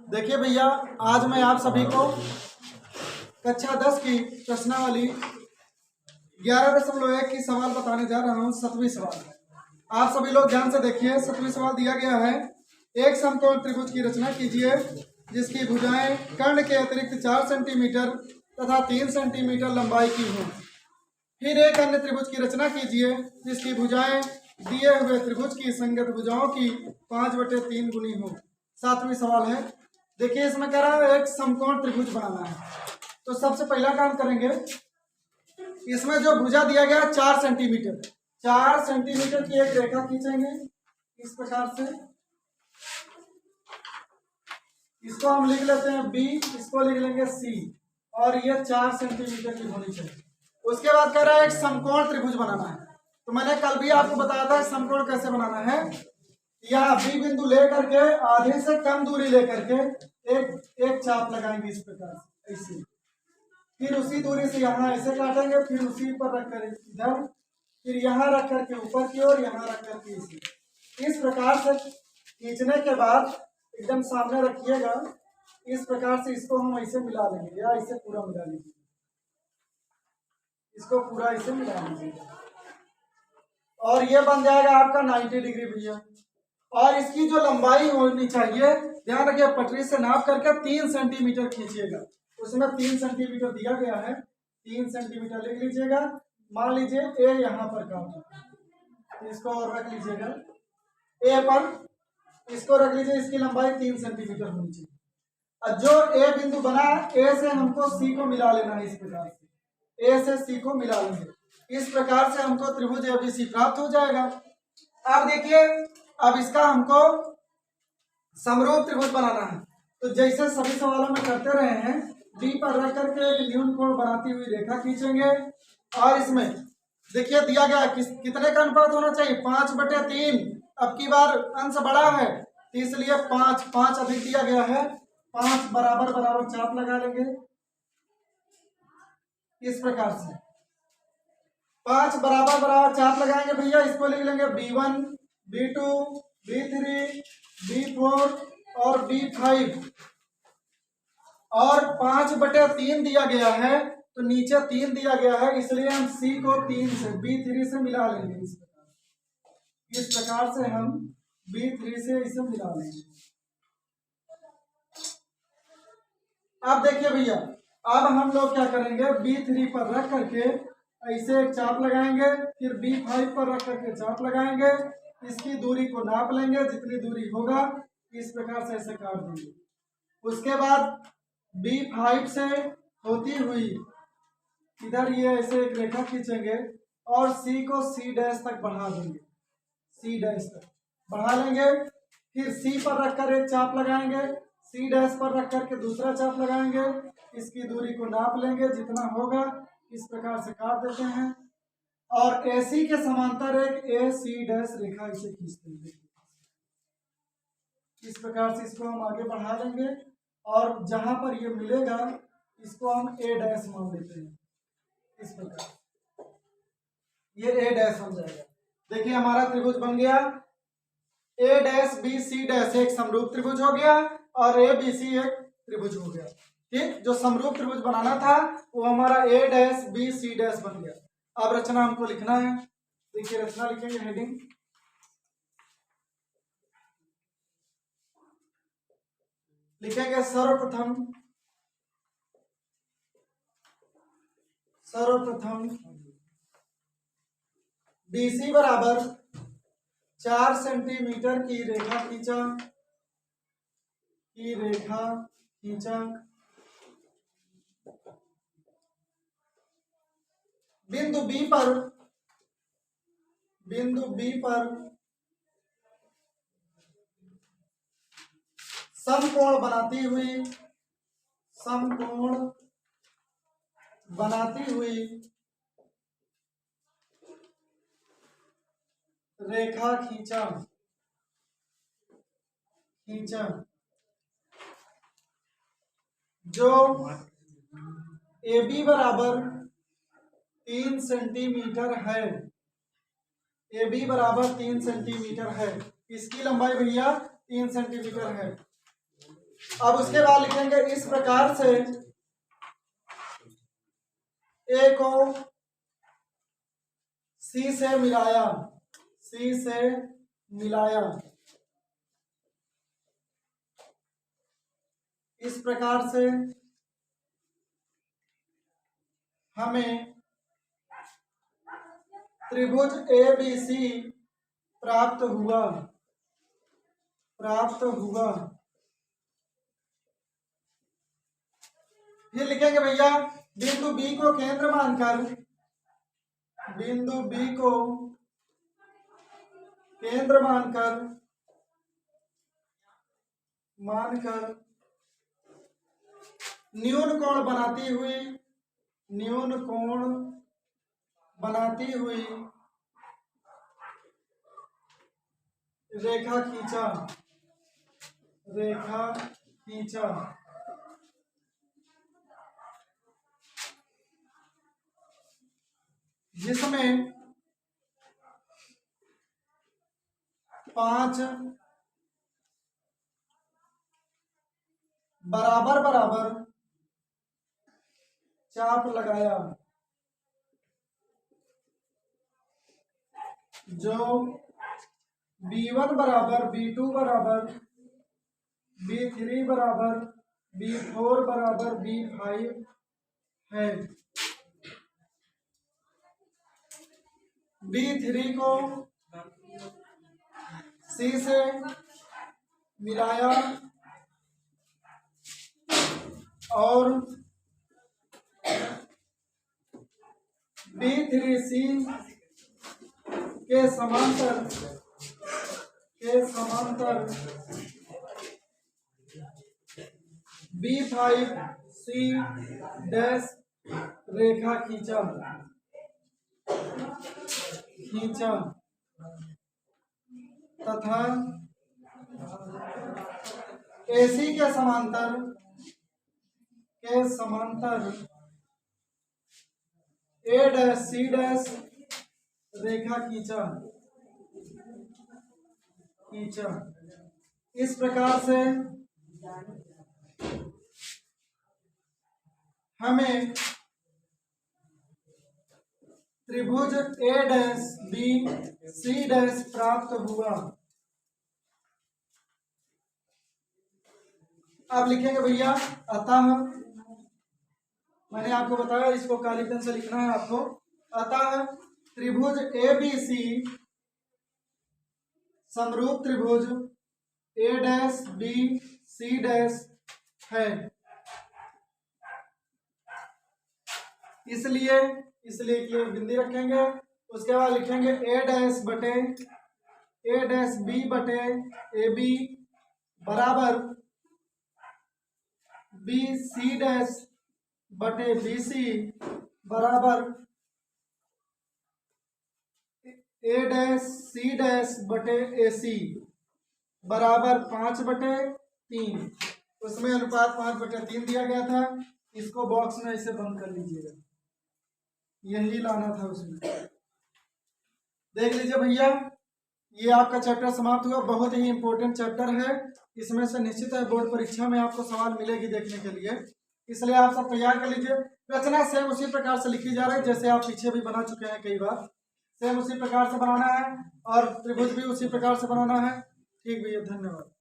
देखिए भैया, आज मैं आप सभी को कक्षा 10 की प्रश्नावली 11.1 की सवाल बताने जा रहा हूँ। 7वीं सवाल आप सभी लोग ध्यान से देखिए। 7वीं सवाल दिया गया है, एक समकोण त्रिभुज की रचना कीजिए जिसकी भुजाएं कर्ण के अतिरिक्त 4 सेंटीमीटर तथा 3 सेंटीमीटर लंबाई की हों। फिर एक अन्य त्रिभुज की रचना कीजिए जिसकी भुजाएं दिए हुए त्रिभुज की संगत भुजाओं की 5/3 गुनी हो। 7वीं सवाल है। देखिए, इसमें कह रहा है एक समकोण त्रिभुज बनाना है। तो सबसे पहला काम करेंगे, इसमें जो भुजा दिया गया 4 सेंटीमीटर, 4 सेंटीमीटर की एक रेखा खींचेंगे इस प्रकार से। इसको हम लिख लेते हैं बी, इसको लिख लेंगे सी, और ये 4 सेंटीमीटर की होनी चाहिए। उसके बाद कह रहा है एक समकोण त्रिभुज बनाना है। तो मैंने कल भी आपको बताया था समकोण कैसे बनाना है। यहाँ बी बिंदु लेकर के आधे से कम दूरी लेकर के एक चाप लगाएंगे इस प्रकार से, ऐसे। फिर उसी दूरी से यहाँ ऐसे काटेंगे, फिर उसी पर रख कर इधर, फिर यहाँ रख करके ऊपर की ओर, यहाँ रख करके इस प्रकार से खींचने के बाद एकदम सामने रखिएगा। इस प्रकार से इसको हम ऐसे मिला लेंगे, या इसे पूरा मिला लीजिए, इसको पूरा ऐसे मिला लीजिए, और ये बन जाएगा आपका 90 डिग्री भैया। और इसकी जो लंबाई होनी चाहिए, ध्यान रखिए, पटरी से नाप करके 3 सेंटीमीटर खींचिएगा। उसमें 3 सेंटीमीटर दिया गया है, 3 सेंटीमीटर लिख लीजिएगा। मान लीजिए ए यहाँ पर काट, इसको और रख लीजिएगा ए पर, इसको रख लीजिए। इसकी लंबाई 3 सेंटीमीटर होनी चाहिए। और जो ए बिंदु बना, ए से हमको सी को मिला लेना है। इस प्रकार से ए से सी को मिला लेंगे। इस प्रकार से हमको त्रिभुज एबीसी प्राप्त हो जाएगा। अब देखिए, अब इसका हमको समरूप त्रिभुज बनाना है। तो जैसे सभी सवालों में करते रहे हैं, डी पर रख करके एक न्यून कोण बनाती हुई रेखा खींचेंगे। और इसमें देखिए दिया गया कितने का अनुपात होना चाहिए, 5/3। अब की बार अंश बड़ा है तो इसलिए 5 अधिक दिया गया है। 5 बराबर बराबर चाप लगा लेंगे इस प्रकार से। 5 बराबर बराबर चाप लगाएंगे भैया। इसको लिख लेंगे B1, B2, B3, B4 और B5। और 5/3 दिया गया है, तो नीचे 3 दिया गया है, इसलिए हम C को 3 से B3 से मिला लेंगे। इस प्रकार से हम B3 से इसे मिला लेंगे। अब देखिए भैया, अब हम लोग क्या करेंगे, B3 पर रख करके ऐसे एक चाप लगाएंगे, फिर B5 पर रख करके चाप लगाएंगे। इसकी दूरी को नाप लेंगे, जितनी दूरी होगा इस प्रकार से ऐसे काट देंगे। उसके बाद B5 से होती हुई इधर ये ऐसे एक रेखा खींचेंगे और C को C डैश तक बढ़ा देंगे, C डैश तक बढ़ा लेंगे। फिर C पर रखकर एक चाप लगाएंगे, C डैश पर रख करके दूसरा चाप लगाएंगे। इसकी दूरी को नाप लेंगे, जितना होगा इस प्रकार से काट देते हैं। और AC के समांतर एक AC डैश रेखा इसे खींच देंगे। इस प्रकार से इसको हम आगे बढ़ा लेंगे, और जहां पर ये मिलेगा इसको हम A डैश मान लेते हैं। इस प्रकार ये A डैश बन जाएगा। देखिए, हमारा त्रिभुज बन गया। A dash B C dash एक समरूप त्रिभुज हो गया, और A B C एक त्रिभुज हो गया। ठीक, जो समरूप त्रिभुज बनाना था वो हमारा A dash B C dash बन गया। अब रचना हमको लिखना है। देखिए, रचना लिखेंगे, हेडिंग लिखेंगे सर्वप्रथम BC बराबर 4 सेंटीमीटर की रेखा खींचा, बिंदु B पर समकोण बनाती हुई रेखा खींचा। जो AB बराबर 3 सेंटीमीटर है, AB बराबर 3 सेंटीमीटर है। इसकी लंबाई भैया 3 सेंटीमीटर है। अब उसके बाद लिखेंगे इस प्रकार से ए को सी से मिलाया, सी से मिलाया, इस प्रकार से हमें त्रिभुज ABC प्राप्त हुआ, प्राप्त हुआ। फिर लिखेंगे भैया बिंदु B को केंद्र मानकर, बिंदु B को केंद्र मानकर न्यून कोण बनाती हुई, न्यून कोण बनाती हुई रेखा खींचा, रेखा खींचा। जिसमें 5 बराबर बराबर चाप लगाया, जो B1 बराबर B2 बराबर B3 बराबर B4 बराबर B5 है। B3 को C से मिलाया और B3C के समांतर B5C डैश रेखा खींचा, तथा AC के समांतर A डैश C डैश रेखा खींचा। इस प्रकार से हमें त्रिभुज A dash B C dash प्राप्त हुआ। अब लिखेंगे भैया अतः, मैंने आपको बताया इसको काली पेन से लिखना है आपको। अतः त्रिभुज ABC समरूप त्रिभुज A dash B C dash है। इसलिए के बिंदी रखेंगे। उसके बाद लिखेंगे A डैश बटे A डैश B बटे AB बराबर BC डैश बटे BC बराबर A डैश C डैश बटे AC बराबर 5/3। उसमें अनुपात 5/3 दिया गया था। इसको बॉक्स में ऐसे बंद कर लीजिएगा, यही लाना था उसमें। देख लीजिए भैया, ये आपका चैप्टर समाप्त हुआ। बहुत ही इंपॉर्टेंट चैप्टर है, इसमें से निश्चित है बोर्ड परीक्षा में आपको सवाल मिलेगी देखने के लिए, इसलिए आप सब तैयार कर लीजिए। रचना सेम उसी प्रकार से लिखी जा रही है जैसे आप पीछे भी बना चुके हैं कई बार। सेम उसी प्रकार से बनाना है और त्रिभुज भी उसी प्रकार से बनाना है। ठीक भैया, धन्यवाद।